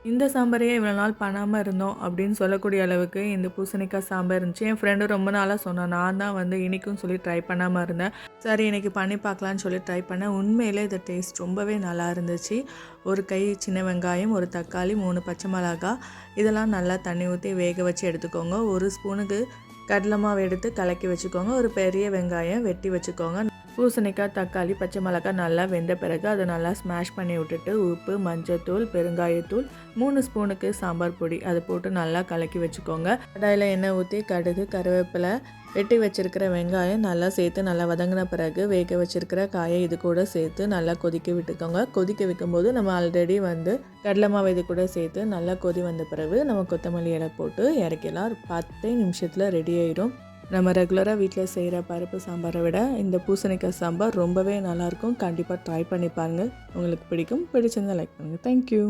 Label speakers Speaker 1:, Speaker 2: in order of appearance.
Speaker 1: இந்த சாம்பாரையே இவ்வளோ நாள் பண்ணாமல் இருந்தோம் அப்படின்னு சொல்லக்கூடிய அளவுக்கு இந்த பூசணிக்காய் சாம்பார் இருந்துச்சு. என் ஃப்ரெண்டு ரொம்ப நாளாக சொன்னான். நான் தான் வந்து இன்றைக்கும் சொல்லி ட்ரை பண்ணாமல் இருந்தேன். சரி இன்றைக்கி பண்ணி பார்க்கலான்னு சொல்லி ட்ரை பண்ணேன். உண்மையிலே இது டேஸ்ட் ரொம்பவே நல்லா இருந்துச்சு. ஒரு கை சின்ன வெங்காயம், ஒரு தக்காளி, 3 பச்சை மிளகாய் இதெல்லாம் நல்லா தண்ணி ஊற்றி வேக வச்சு எடுத்துக்கோங்க. ஒரு ஸ்பூனுக்கு கடலை மாவு எடுத்து கலக்கி வச்சுக்கோங்க. ஒரு பெரிய வெங்காயம் வெட்டி வச்சுக்கோங்க. பூசணிக்காய், தக்காளி, பச்சை மிளகாய் நல்லா வெந்த பிறகு அதை நல்லா ஸ்மாஷ் பண்ணி விட்டுட்டு உப்பு, மஞ்சள்தூள், பெருங்காயத்தூள், 3 ஸ்பூனுக்கு சாம்பார் பொடி அதை போட்டு நல்லா கலக்கி வச்சுக்கோங்க. கடாயில் எண்ணெய் ஊற்றி கடுகு, கருவேப்பிலை, வெட்டி வச்சுருக்கிற வெங்காயம் நல்லா சேர்த்து நல்லா வதங்கின பிறகு வேக வச்சுருக்கிற காயை இது கூட சேர்த்து நல்லா கொதிக்க விட்டுக்கோங்க. கொதிக்க வைக்கும்போது நம்ம ஆல்ரெடி வந்து கடலை மாவு இது கூட சேர்த்து நல்லா கொதி வந்த பிறகு நம்ம கொத்தமல்லி இலை போட்டு இறக்கலாம். 10 நிமிஷத்தில் ரெடி ஆயிடும். நம்ம ரெகுலராக வீட்டில் செய்கிற பருப்பு சாம்பாரை விட இந்த பூசணிக்காய் சாம்பார் ரொம்பவே நல்லாயிருக்கும். கண்டிப்பாக ட்ரை பண்ணி பாருங்கள். உங்களுக்கு பிடிக்கும். பிடிச்சிருந்தால் லைக் பண்ணுங்கள். தேங்க்யூ.